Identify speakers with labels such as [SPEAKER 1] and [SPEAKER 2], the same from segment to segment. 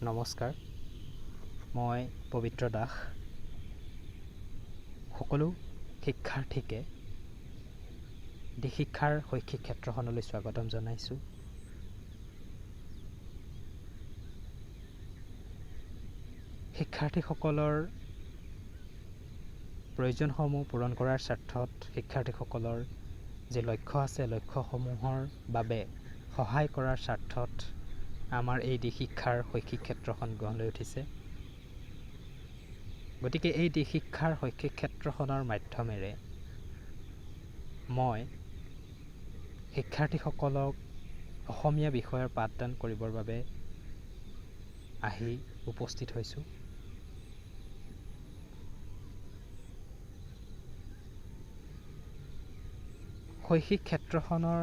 [SPEAKER 1] নমস্কাৰ, মই পবিত্ৰ দাস। সকলো শিক্ষাৰ্থীকে D-XIKHYAৰ শৈক্ষিক ক্ষেত্ৰখনলৈ স্বাগতম জনাইছোঁ। শিক্ষাৰ্থীসকলৰ প্ৰয়োজনসমূহ পূৰণ কৰাৰ স্বাৰ্থত শিক্ষাৰ্থীসকলৰ যি লক্ষ্য আছে, লক্ষ্যসমূহৰ বাবে সহায় কৰাৰ স্বাৰ্থত আমাৰ এই D-XIKHYAৰ শৈক্ষিক ক্ষেত্ৰখন গঢ় লৈ উঠিছে। গতিকে এই D-XIKHYAৰ শৈক্ষিক ক্ষেত্ৰখনৰ মাধ্যমেৰে মই শিক্ষাৰ্থীসকলক অসমীয়া বিষয়ৰ পাঠদান কৰিবৰ বাবে আহি উপস্থিত হৈছোঁ। শৈক্ষিক ক্ষেত্ৰখনৰ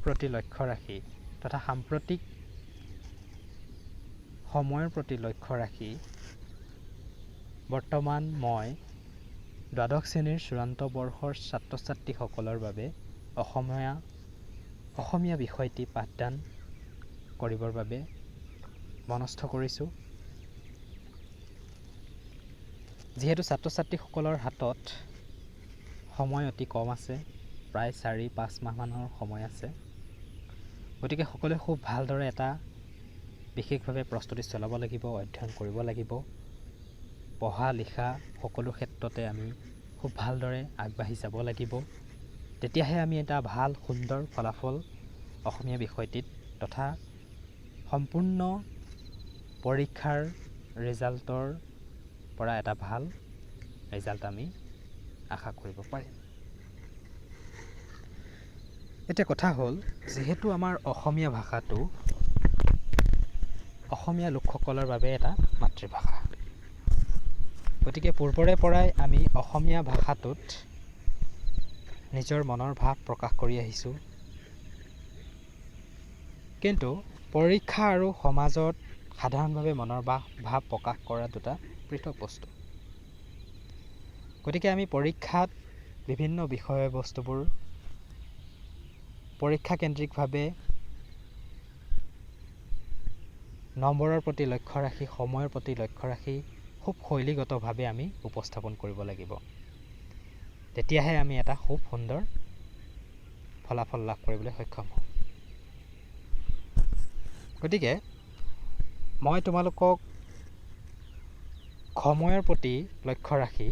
[SPEAKER 1] প্ৰতি লক্ষ্য ৰাখি তথা সাম্প্ৰতিক সময়ৰ প্ৰতি লক্ষ্য ৰাখি বৰ্তমান মই দ্বাদশ শ্ৰেণীৰ চূড়ান্ত বৰ্ষৰ ছাত্ৰ ছাত্ৰীসকলৰ বাবে অসমীয়া বিষয়টি পাঠদান কৰিবৰ বাবে মনস্থ কৰিছোঁ। যিহেতু ছাত্ৰ ছাত্ৰীসকলৰ হাতত সময় অতি কম আছে, প্ৰায় 4-5 মাহমানৰ সময় আছে। গতিকে সকলোৱে খুব ভালদৰে এটা বিশেষভাৱে প্ৰস্তুতি চলাব লাগিব, অধ্যয়ন কৰিব লাগিব। পঢ়া লিখা সকলো ক্ষেত্ৰতে আমি খুব ভালদৰে আগবাঢ়ি যাব লাগিব। তেতিয়াহে আমি এটা ভাল সুন্দৰ ফলাফল অসমীয়া বিষয়টিত তথা সম্পূৰ্ণ পৰীক্ষাৰ ৰিজাল্টৰ পৰা এটা ভাল ৰিজাল্ট আমি আশা কৰিব পাৰিম। এতিয়া কথা হ'ল, যিহেতু আমাৰ অসমীয়া ভাষাটো অসমীয়া লোকসকলৰ বাবে এটা মাতৃভাষা, গতিকে পূৰ্বৰে পৰাই আমি অসমীয়া ভাষাটোত নিজৰ মনৰ ভাৱ প্ৰকাশ কৰি আহিছোঁ। কিন্তু পৰীক্ষা আৰু সমাজত সাধাৰণভাৱে মনৰ ভাৱ প্ৰকাশ কৰা দুটা পৃথক বস্তু। গতিকে আমি পৰীক্ষাত বিভিন্ন বিষয়বস্তুবোৰ পৰীক্ষাকেন্দ্ৰিকভাৱে নম্বৰৰ প্ৰতি লক্ষ্য ৰাখি, সময়ৰ প্ৰতি লক্ষ্য ৰাখি খুব শৈলীগতভাৱে আমি উপস্থাপন কৰিব লাগিব। তেতিয়াহে আমি এটা খুব সুন্দৰ ফলাফল লাভ কৰিবলৈ সক্ষম হ'ম। গতিকে মই তোমালোকক সময়ৰ প্ৰতি লক্ষ্য ৰাখি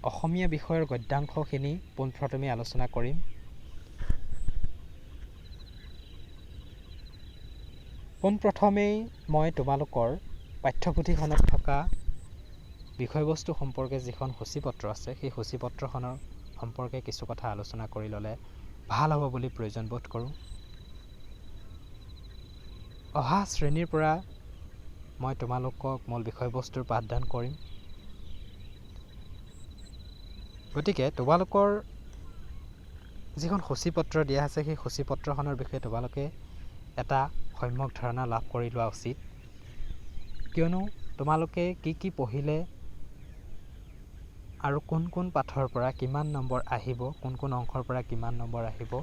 [SPEAKER 1] অসমীয়া বিষয়ৰ গদ্যাংশখিনি পোনপ্ৰথমে আলোচনা কৰিম। পোনপ্ৰথমেই মই তোমালোকৰ পাঠ্যপুথিখনত থকা বিষয়বস্তু সম্পৰ্কে যিখন সূচীপত্ৰ আছে, সেই সূচীপত্ৰখনৰ সম্পৰ্কে কিছু কথা আলোচনা কৰি ল'লে ভাল হ'ব বুলি প্ৰয়োজন বোধ কৰোঁ। অহা শ্ৰেণীৰ পৰা মই তোমালোকক মূল বিষয়বস্তুৰ পাঠদান কৰিম। গতিকে তোমালোকৰ যিখন সূচীপত্ৰ দিয়া আছে, সেই সূচীপত্ৰখনৰ বিষয়ে তোমালোকে এটা সম্যক ধাৰণা লাভ কৰি লোৱা উচিত। কিয়নো তোমালোকে কি পঢ়িলে আৰু কোন পাঠৰ পৰা কিমান নম্বৰ আহিব, কোন অংশৰ পৰা কিমান নম্বৰ আহিব,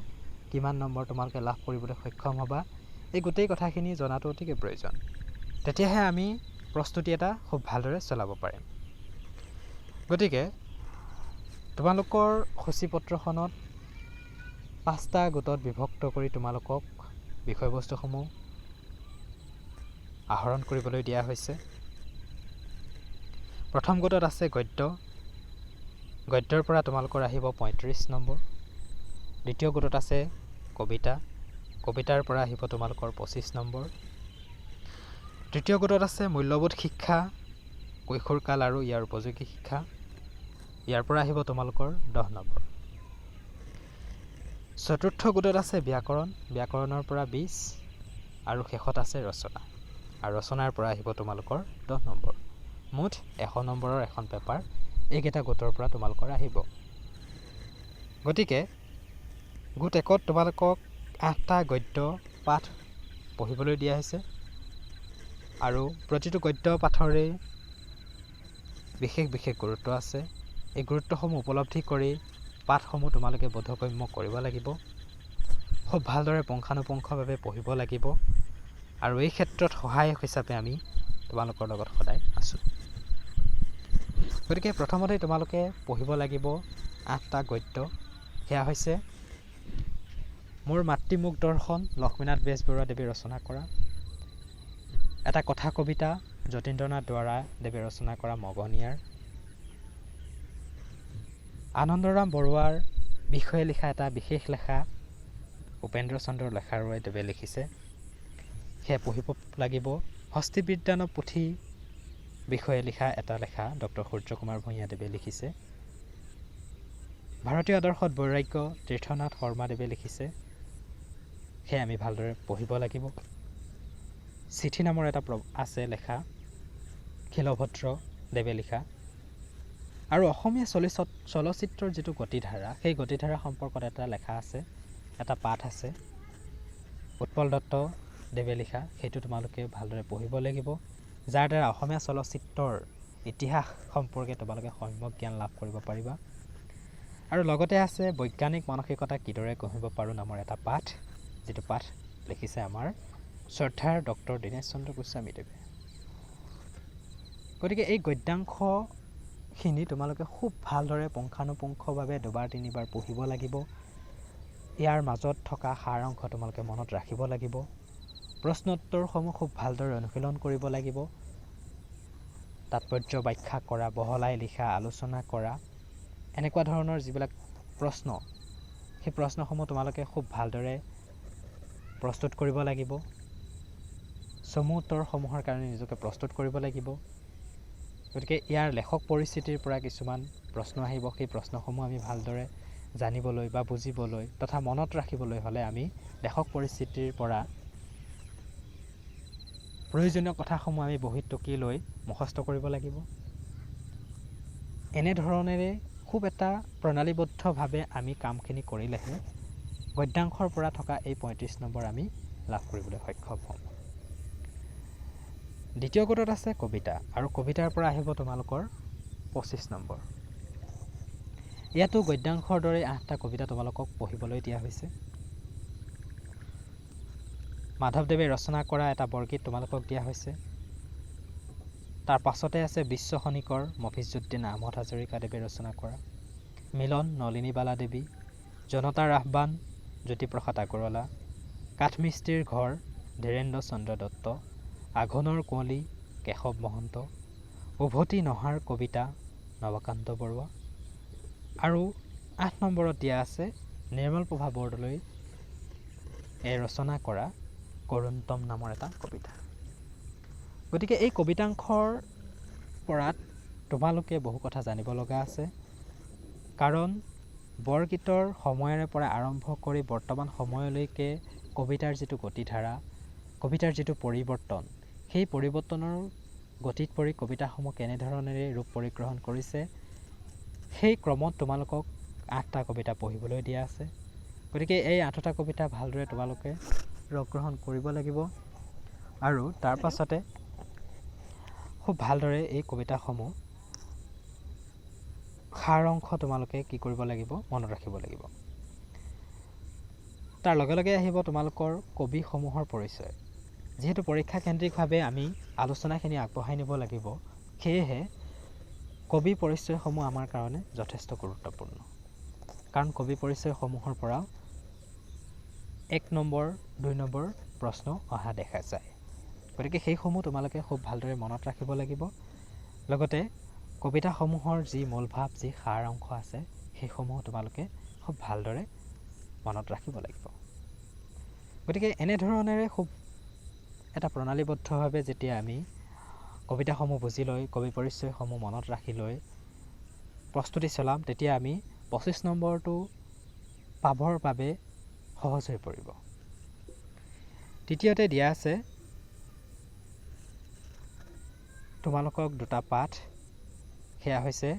[SPEAKER 1] কিমান নম্বৰ তোমালোকে লাভ কৰিবলৈ সক্ষম হ'বা, এই গোটেই কথাখিনি জনাটো অতিকৈ প্ৰয়োজন। তেতিয়াহে আমি প্ৰস্তুতি এটা খুব ভালদৰে চলাব পাৰিম। গতিকে তোমালোকৰ সূচীপত্ৰখনত 5টা গোটত বিভক্ত কৰি তোমালোকক বিষয়বস্তুসমূহ আহৰণ কৰিবলৈ দিয়া হৈছে। প্ৰথম গোটত আছে গদ্য। গদ্যৰ পৰা তোমালোকৰ আহিব 35 নম্বৰ। দ্বিতীয় গোটত আছে কবিতা। কবিতাৰ পৰা আহিব তোমালোকৰ 25 নম্বৰ। তৃতীয় গোটত আছে মূল্যবোধ শিক্ষা, কৈশোৰকাল আৰু ইয়াৰ উপযোগী শিক্ষা। ইয়াৰ পৰা আহিব তোমালোকৰ 10 নম্বৰ। চতুৰ্থ গোটত আছে ব্যাকৰণ। ব্যাকৰণৰ পৰা 20 আৰু শেষত আছে ৰচনা। আৰু ৰচনাৰ পৰা আহিব তোমালোকৰ 10 নম্বৰ। মুঠ 100 নম্বৰৰ এখন পেপাৰ এইকেইটা গোটৰ পৰা তোমালোকৰ আহিব। গতিকে গোট 1ত তোমালোকক 8টা গদ্য পাঠ পঢ়িবলৈ দিয়া হৈছে আৰু প্ৰতিটো গদ্য পাঠৰে বিশেষ গুৰুত্ব আছে। এই গুৰুত্বসমূহ উপলব্ধি কৰি পাঠসমূহ তোমালোকে বোধগম্য কৰিব লাগিব। খুব ভালদৰে পুংখানুপুংখভাৱে পঢ়িব লাগিব আৰু এই ক্ষেত্ৰত সহায়ক হিচাপে আমি তোমালোকৰ লগত সদায় আছোঁ। গতিকে প্ৰথমতে তোমালোকে পঢ়িব লাগিব 8টা গদ্য। সেয়া হৈছে মোৰ মাতৃমুখ দৰ্শন, লক্ষ্মীনাথ বেজবৰুৱাদেৱে ৰচনা কৰা। এটা কথা কবিতা, যতীন্দ্ৰনাথ দুৱৰাদেৱে ৰচনা কৰা মগনিয়াৰ। আনন্দৰাম বৰুৱাৰ বিষয়ে লিখা এটা বিশেষ লেখা, উপেন্দ্ৰ চন্দ্ৰ লেখাৰুৱাদেৱে লিখিছে, সেয়া পঢ়িব লাগিব। হস্তি বিজ্ঞানৰ পুথি বিষয়ে লিখা এটা লেখা ডক্টৰ সূৰ্যকুমাৰ ভূঞাদেৱে লিখিছে। ভাৰতীয় আদৰ্শত বৈৰাগ্য তীৰ্থনাথ শৰ্মাদেৱে লিখিছে, সেয়া আমি ভালদৰে পঢ়িব লাগিব। চিঠি নামৰ এটা আছে লেখা, খিলভদ্ৰদেৱে লিখা। আৰু অসমীয়া চলচ্চিত্ৰৰ যিটো গতিধাৰা, সেই গতিধাৰা সম্পৰ্কত এটা লেখা আছে, এটা পাঠ আছে, উৎপল দত্তদেৱে লিখা। সেইটো তোমালোকে ভালদৰে পঢ়িব লাগিব, যাৰ দ্বাৰা অসমীয়া চলচ্চিত্ৰৰ ইতিহাস সম্পৰ্কে তোমালোকে সম্যক জ্ঞান লাভ কৰিব পাৰিবা। আৰু লগতে আছে বৈজ্ঞানিক মানসিকতা কিদৰে গঢ়িব পাৰোঁ নামৰ এটা পাঠ, যিটো পাঠ লিখিছে আমাৰ শ্ৰদ্ধাৰ ডক্টৰ দীনেশ চন্দ্ৰ গোস্বামীদেৱে। গতিকে এই গদ্যাংশখিনি তোমালোকে খুব ভালদৰে পুংখানুপুংখভাৱে দুবাৰ তিনিবাৰ পঢ়িব লাগিব। ইয়াৰ মাজত থকা সাৰ অংশ তোমালোকে মনত ৰাখিব লাগিব। প্ৰশ্নোত্তৰসমূহ খুব ভালদৰে অনুশীলন কৰিব লাগিব। তাৎপৰ্য ব্যাখ্যা কৰা, বহলাই লিখা, আলোচনা কৰা, এনেকুৱা ধৰণৰ যিবিলাক প্ৰশ্ন, সেই প্ৰশ্নসমূহ তোমালোকে খুব ভালদৰে প্ৰস্তুত কৰিব লাগিব। চমু উত্তৰসমূহৰ কাৰণে নিজকে প্ৰস্তুত কৰিব লাগিব। গতিকে ইয়াৰ লেখক পৰিস্থিতিৰ পৰা কিছুমান প্ৰশ্ন আহিব, সেই প্ৰশ্নসমূহ আমি ভালদৰে জানিবলৈ বা বুজিবলৈ তথা মনত ৰাখিবলৈ হ'লে আমি লেখক পৰিস্থিতিৰ পৰা প্ৰয়োজনীয় কথাসমূহ আমি বহীত টুকি লৈ মুখস্থ কৰিব লাগিব। এনেধৰণেৰে খুব এটা প্ৰণালীবদ্ধভাৱে আমি কামখিনি কৰিলেহে গদ্যাংশৰ পৰা থকা এই 35 নম্বৰ আমি লাভ কৰিবলৈ সক্ষম হ'ম। দ্বিতীয় গোটত আছে কবিতা, আৰু কবিতাৰ পৰা আহিব তোমালোকৰ 25 নম্বৰ। ইয়াতো গদ্যাংশৰ দৰে 8টা কবিতা তোমালোকক পঢ়িবলৈ দিয়া হৈছে। মাধৱদেৱে ৰচনা কৰা এটা বৰগীত তোমালোকক দিয়া হৈছে। তাৰ পাছতে আছে বিশ্ব খনিকৰ মফিজুদ্দিন আহমদ হাজৰিকাদেৱে ৰচনা কৰা, মিলন নলিনীবালা দেৱী, জনতাৰ আহ্বান জ্যোতিপ্ৰসাদ আগৰৱালা, কাঠমিস্ত্ৰীৰ ঘৰ ধীৰেন্দ্ৰ চন্দ্ৰ দত্ত, আঘোণৰ কুঁৱলী কেশৱ মহন্ত, উভতি নহাৰ কবিতা নৱকান্ত বৰুৱা। আৰু 8 নম্বৰত দিয়া আছে নিৰ্মলপ্ৰভা বৰদলৈ ৰচনা কৰা কৰুণতম নামৰ এটা কবিতা। গতিকে এই কবিতাংশৰ পৰা তোমালোকে বহু কথা জানিব লগা আছে, কাৰণ বৰগীতৰ সময়ৰে পৰা আৰম্ভ কৰি বৰ্তমান সময়লৈকে কবিতাৰ যিটো গতিধাৰা, কবিতাৰ যিটো পৰিৱৰ্তন, সেই পৰিৱৰ্তনৰ গতিত পৰি কবিতাসমূহ কেনেধৰণেৰে ৰূপ পৰিগ্ৰহণ কৰিছে, সেই ক্ৰমত তোমালোকক 8টা কবিতা পঢ়িবলৈ দিয়া আছে। গতিকে এই 8টা কবিতা ভালদৰে তোমালোকে ৰসগ্ৰহণ কৰিব লাগিব, আৰু তাৰ পাছতে খুব ভালদৰে এই কবিতাসমূহ সাৰ অংশ তোমালোকে কি কৰিব লাগিব, মনত ৰাখিব লাগিব। তাৰ লগে লগে আহিব তোমালোকৰ কবিসমূহৰ পৰিচয়। যিহেতু পৰীক্ষাকেন্দ্ৰিকভাৱে আমি আলোচনাখিনি আগবঢ়াই নিব লাগিব, সেয়েহে কবি পৰিচয়সমূহ আমাৰ কাৰণে যথেষ্ট গুৰুত্বপূৰ্ণ। কাৰণ কবি পৰিচয়সমূহৰ পৰা 1 নম্বৰ 2 নম্বৰ প্ৰশ্ন অহা দেখা যায়। গতিকে সেইসমূহ তোমালোকে খুব ভালদৰে মনত ৰাখিব লাগিব। লগতে কবিতাসমূহৰ যি মূল ভাৱ, যি সাৰ অংশ আছে, সেইসমূহ তোমালোকে খুব ভালদৰে মনত ৰাখিব লাগিব। গতিকে এনেধৰণেৰে খুব এটা প্ৰণালীবদ্ধভাৱে যেতিয়া আমি কবিতাসমূহ বুজি লৈ, কবি পৰিচয়সমূহ মনত ৰাখি লৈ প্ৰস্তুতি চলাম, তেতিয়া আমি 25 নম্বৰটো পাবৰ বাবে সহজ হৈ পৰিব। তৃতীয়তে দিয়া আছে তোমালোকক 2টা পাঠ, সেয়া হৈছে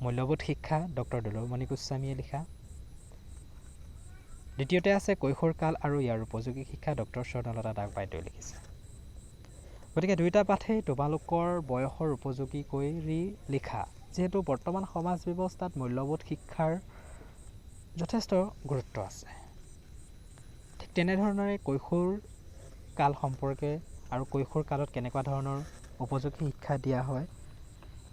[SPEAKER 1] মূল্যবোধ শিক্ষা ডক্টৰ দুলুমণি গোস্বামীয়ে লিখা। দ্বিতীয়তে আছে কৈশোৰকাল আৰু ইয়াৰ উপযোগী শিক্ষা ডক্টৰ স্বৰ্ণলতা দাস বাইদেৱে লিখিছে। গতিকে 2টা পাঠেই তোমালোকৰ বয়সৰ উপযোগী কৰি লিখা, যিহেতু বৰ্তমান সমাজ ব্যৱস্থাত মূল্যবোধ শিক্ষাৰ যথেষ্ট গুৰুত্ব আছে। ঠিক তেনেধৰণৰে কৈশোৰ কাল সম্পৰ্কে আৰু কৈশোৰ কালত কেনেকুৱা ধৰণৰ উপযোগী শিক্ষা দিয়া হয়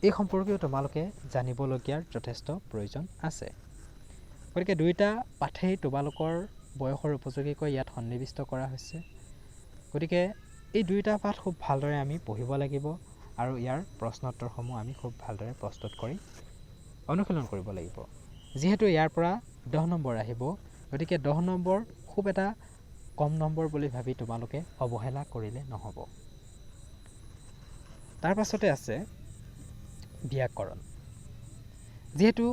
[SPEAKER 1] এই সম্পৰ্কেও তোমালোকে জানিবলগীয়াৰ যথেষ্ট প্ৰয়োজন আছে। গতিকে দুয়োটা পাঠেই তোমালোকৰ বয়সৰ উপযোগীকৈ ইয়াত সন্নিৱিষ্ট কৰা হৈছে। গতিকে এই দুয়োটা পাঠ খুব ভালদৰে আমি পঢ়িব লাগিব আৰু ইয়াৰ প্ৰশ্নোত্তৰসমূহ আমি খুব ভালদৰে প্ৰস্তুত কৰি অনুশীলন কৰিব লাগিব। যিহেতু ইয়াৰ পৰা 10 নম্বৰ আহিব, গতিকে 10 নম্বৰ খুব এটা কম নম্বৰ বুলি ভাবি তোমালোকে অৱহেলা কৰিলে নহ'ব। তাৰ পাছতে আছে ব্যাকৰণ। যিহেতু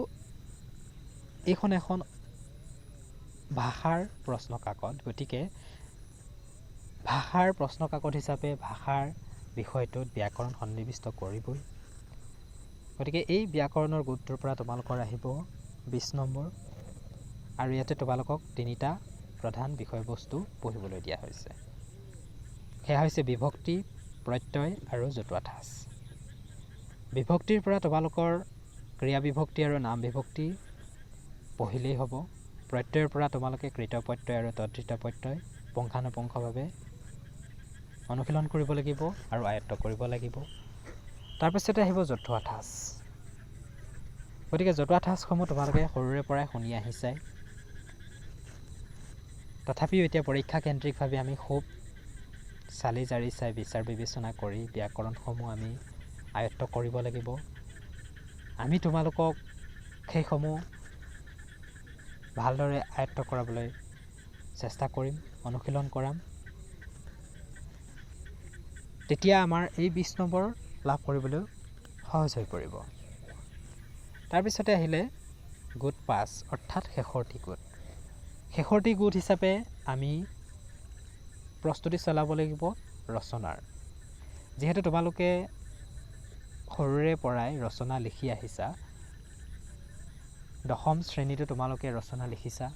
[SPEAKER 1] এইখন এখন ভাষাৰ প্ৰশ্ন কাকত, গতিকে ভাষাৰ প্ৰশ্ন কাকত হিচাপে ভাষাৰ বিষয়টোত ব্যাকৰণ সন্নিৱিষ্ট কৰিবই। গতিকে এই ব্যাকৰণৰ গোটটোৰ পৰা তোমালোকৰ আহিব 20 নম্বৰ আৰু ইয়াতে তোমালোকক 3টা প্ৰধান বিষয়বস্তু পঢ়িবলৈ দিয়া হৈছে। সেয়া হৈছে বিভক্তি, প্ৰত্যয় আৰু জতুৱা ঠাঁচ। বিভক্তিৰ পৰা তোমালোকৰ ক্ৰিয়া বিভক্তি আৰু নাম বিভক্তি পঢ়িলেই হ'ব। প্ৰত্যয়ৰ পৰা তোমালোকে কৃত প্ৰত্যয় আৰু তদ্ধিত প্ৰত্যয় পুংখানুপুংখভাৱে অনুশীলন কৰিব লাগিব আৰু আয়ত্ত কৰিব লাগিব। তাৰপিছতে আহিব জতুৱা ঠাঁচ। গতিকে জতুৱা ঠাঁচসমূহ তোমালোকে সৰুৰে পৰাই শুনি আহিছাই। তথাপিও এতিয়া পৰীক্ষা কেন্দ্ৰিকভাৱে আমি খুব চালি জাৰি চাই বিচাৰ বিবেচনা কৰি ব্যাকৰণসমূহ আমি আয়ত্ত কৰিব লাগিব। আমি তোমালোকক সেইসমূহ ভালদৰে আয়ত্ত কৰাবলৈ চেষ্টা কৰিম, অনুশীলন কৰাম। তেতিয়া আমাৰ এই 20 নম্বৰ লাভ কৰিবলৈ সহজ হৈ পৰিব। তাৰপিছতে আহিলে গোট 5 অৰ্থাৎ শেষৰটি গোট। শেষৰটি গোট হিচাপে আমি প্ৰস্তুতি চলাব লাগিব ৰচনাৰ। যিহেতু তোমালোকে সৰুৰে পৰাই ৰচনা লিখি আহিছা, 10ম শ্ৰেণীতো তোমালোকে ৰচনা লিখিছা,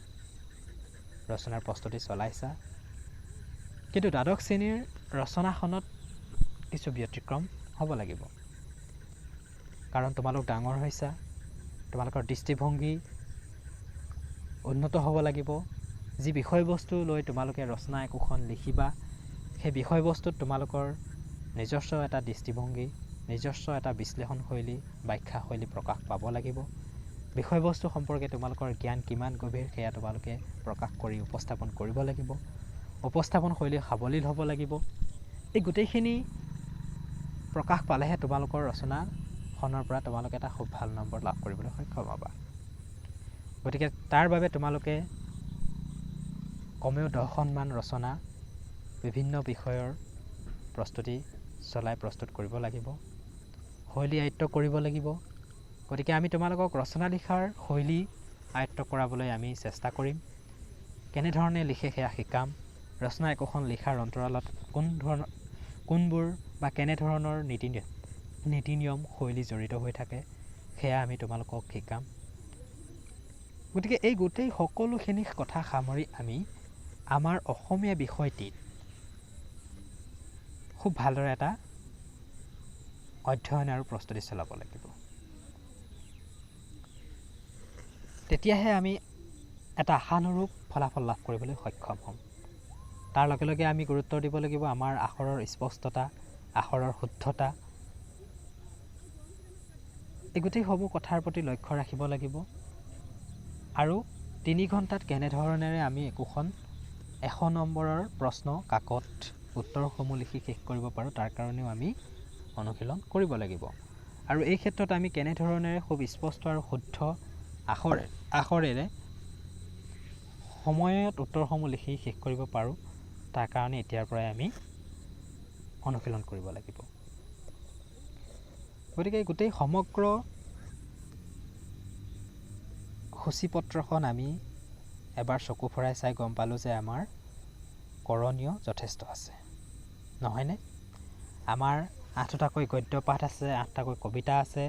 [SPEAKER 1] ৰচনাৰ প্ৰস্তুতি চলাইছা, কিন্তু দ্বাদশ শ্ৰেণীৰ ৰচনাখনত কিছু ব্যতিক্ৰম হ'ব লাগিব। কাৰণ তোমালোক ডাঙৰ হৈছা, তোমালোকৰ দৃষ্টিভংগী উন্নত হ'ব লাগিব। যি বিষয়বস্তু লৈ তোমালোকে ৰচনা একোখন লিখিবা, সেই বিষয়বস্তুত তোমালোকৰ নিজস্ব এটা দৃষ্টিভংগী, নিজস্ব এটা বিশ্লেষণশৈলী, ব্যাখ্যাশৈলী প্ৰকাশ পাব লাগিব। বিষয়বস্তু সম্পৰ্কে তোমালোকৰ জ্ঞান কিমান গভীৰ সেয়া তোমালোকে প্ৰকাশ কৰি উপস্থাপন কৰিব লাগিব। উপস্থাপন শৈলী সাৱলীল হ'ব লাগিব। এই গোটেইখিনি প্ৰকাশ পালেহে তোমালোকৰ ৰচনাখনৰ পৰা তোমালোকে এটা খুব ভাল নম্বৰ লাভ কৰিবলৈ সক্ষম হ'বা। গতিকে তাৰ বাবে তোমালোকে কমেও 10খনমান ৰচনা বিভিন্ন বিষয়ৰ প্ৰস্তুতি চলাই প্ৰস্তুত কৰিব লাগিব, শৈলী আয়ত্ত কৰিব লাগিব। গতিকে আমি তোমালোকক ৰচনা লিখাৰ শৈলী আয়ত্ত কৰাবলৈ আমি চেষ্টা কৰিম। কেনেধৰণে লিখে সেয়া শিকাম। ৰচনা একোখন লিখাৰ অন্তৰালত কোনবোৰ বা কেনেধৰণৰ নীতি নিয়ম শৈলী জড়িত হৈ থাকে সেয়া আমি তোমালোকক শিকাম। গতিকে এই গোটেই সকলোখিনি কথা সামৰি আমি আমাৰ অসমীয়া বিষয়টিত খুব ভালদৰে এটা অধ্যয়ন আৰু প্ৰস্তুতি চলাব লাগিব। তেতিয়াহে আমি এটা আশানুৰূপ ফলাফল লাভ কৰিবলৈ সক্ষম হ'ম। তাৰ লগে লগে আমি গুৰুত্ব দিব লাগিব আমাৰ আখৰৰ স্পষ্টতা, আখৰৰ শুদ্ধতা। এই গোটেইসমূহ কথাৰ প্ৰতি লক্ষ্য ৰাখিব লাগিব। আৰু 3 ঘণ্টাত কেনেধৰণেৰে আমি একোখন 100 নম্বৰৰ প্ৰশ্ন কাকত উত্তৰসমূহ লিখি শেষ কৰিব পাৰোঁ তাৰ কাৰণেও আমি অনুশীলন কৰিব লাগিব। আৰু এই ক্ষেত্ৰত আমি কেনেধৰণেৰে খুব স্পষ্ট আৰু শুদ্ধ আখৰেৰে সময়ত উত্তৰসমূহ লিখি শেষ কৰিব পাৰোঁ তাৰ কাৰণে এতিয়াৰ পৰাই আমি অনুশীলন কৰিব লাগিব। গতিকে গোটেই সমগ্ৰ সূচীপত্ৰখন আমি এবাৰ চকু ফুৰাই চাই গম পালোঁ যে আমাৰ কৰণীয় যথেষ্ট আছে, নহয়নে? আমাৰ 8টাকৈ গদ্য পাঠ আছে, 8টাকৈ কবিতা আছে,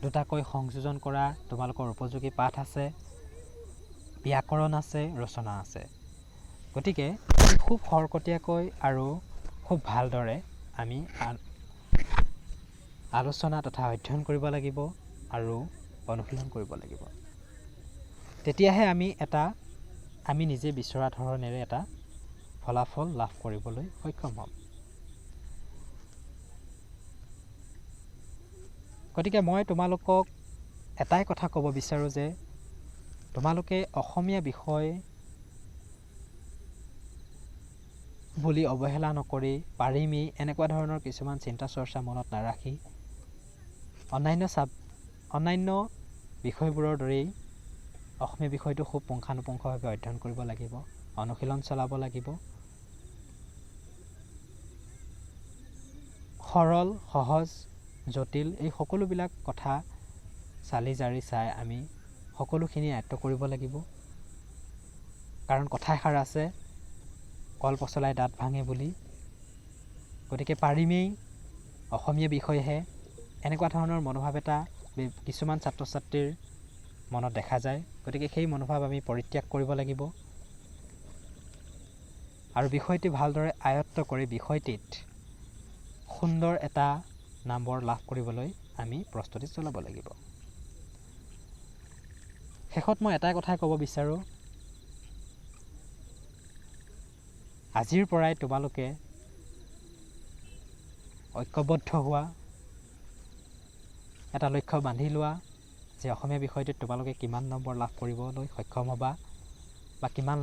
[SPEAKER 1] 2টাকৈ সংযোজন কৰা তোমালোকৰ উপযোগী পাঠ আছে, ব্যাকৰণ আছে, ৰচনা আছে। গতিকে খুব খৰকটীয়াকৈ আৰু খুব ভালদৰে আমি আলোচনা তথা অধ্যয়ন কৰিব লাগিব আৰু অনুশীলন কৰিব লাগিব। তেতিয়াহে আমি নিজে বিচৰা ধৰণেৰে এটা ফলাফল লাভ কৰিবলৈ সক্ষম হ'ম। গতিকে মই তোমালোকক এটাই কথা ক'ব বিচাৰোঁ যে তোমালোকে অসমীয়া বিষয় বুলি অৱহেলা নকৰি পাৰিমেই এনেকুৱা ধৰণৰ কিছুমান চিন্তা চৰ্চা মনত নাৰাখি অন্যান্য বিষয়বোৰৰ দৰেই অসমীয়া বিষয়টো খুব পুংখানুপুংখভাৱে অধ্যয়ন কৰিব লাগিব, অনুশীলন চলাব লাগিব। সৰল, সহজ, জটিল এই সকলোবিলাক কথা চালি জাৰি চাই আমি সকলোখিনি আয়ত্ব কৰিব লাগিব। কাৰণ কথা এষাৰ আছে, কল পচলাই দাঁত ভাঙে বুলি। গতিকে পাৰিমেই অসমীয়া বিষয়হে এনেকুৱা ধৰণৰ মনোভাৱ এটা কিছুমান ছাত্ৰ ছাত্ৰীৰ মনত দেখা যায়। গতিকে সেই মনোভাৱ আমি পৰিত্যাগ কৰিব লাগিব আৰু বিষয়টি ভালদৰে আয়ত্ত কৰি বিষয়টিত সুন্দৰ এটা নম্বৰ লাভ কৰিবলৈ আমি প্ৰস্তুতি চলাব লাগিব। শেষত মই এটাই কথাই ক'ব বিচাৰোঁ, আজিৰ পৰাই তোমালোকে ঐক্যবদ্ধ হোৱা, এটা লক্ষ্য বান্ধি লোৱা যে অসমীয়া বিষয়টোত তোমালোকে কিমান নম্বৰ লাভ কৰিবলৈ সক্ষম হ'বা বা কিমান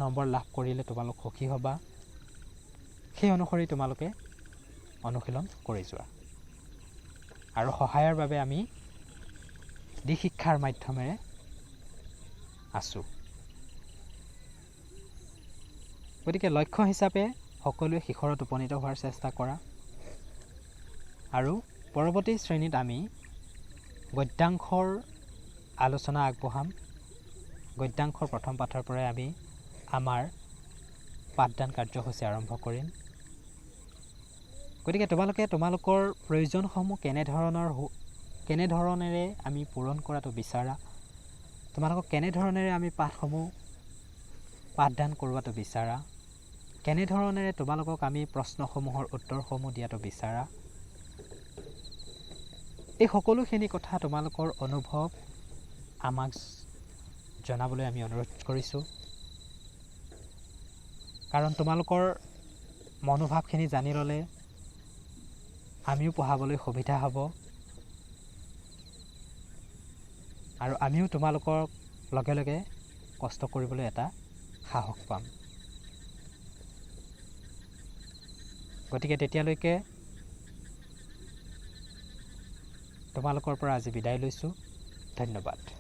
[SPEAKER 1] নম্বৰ লাভ কৰিলে তোমালোক সুখী হ'বা, সেই অনুসৰি তোমালোকে অনুশীলন কৰি যোৱা। আৰু সহায়ৰ বাবে আমি D-XIKHYAৰ মাধ্যমেৰে আছোঁ। গতিকে লক্ষ্য হিচাপে সকলোৱে শিখৰত উপনীত হোৱাৰ চেষ্টা কৰা আৰু পৰৱৰ্তী শ্ৰেণীত আমি গদ্যাংশৰ আলোচনা আগবঢ়াম। গদ্যাংশৰ প্ৰথম পাঠৰ পৰাই আমি আমাৰ পাঠদান কাৰ্যসূচী আৰম্ভ কৰিম। গতিকে তোমালোকে তোমালোকৰ প্ৰয়োজনসমূহ কেনেধৰণেৰে আমি পূৰণ কৰাটো বিচাৰা, তোমালোকক কেনেধৰণেৰে আমি পাঠদান কৰোৱাটো বিচাৰা, কেনেধৰণেৰে তোমালোকক আমি প্ৰশ্নসমূহৰ উত্তৰসমূহ দিয়াটো বিচাৰা, এই সকলোখিনি কথা তোমালোকৰ অনুভৱ আমাক জনাবলৈ আমি অনুৰোধ কৰিছোঁ। কাৰণ তোমালোকৰ মনোভাৱখিনি জানি ল'লে আমিও পঢ়াবলৈ সুবিধা হ'ব আৰু আমিও তোমালোকৰ লগে লগে কষ্ট কৰিবলৈ এটা সাহস পাম। গতিকে তেতিয়ালৈকে তোমালোকৰ পৰা আজি বিদায় লৈছোঁ। ধন্যবাদ।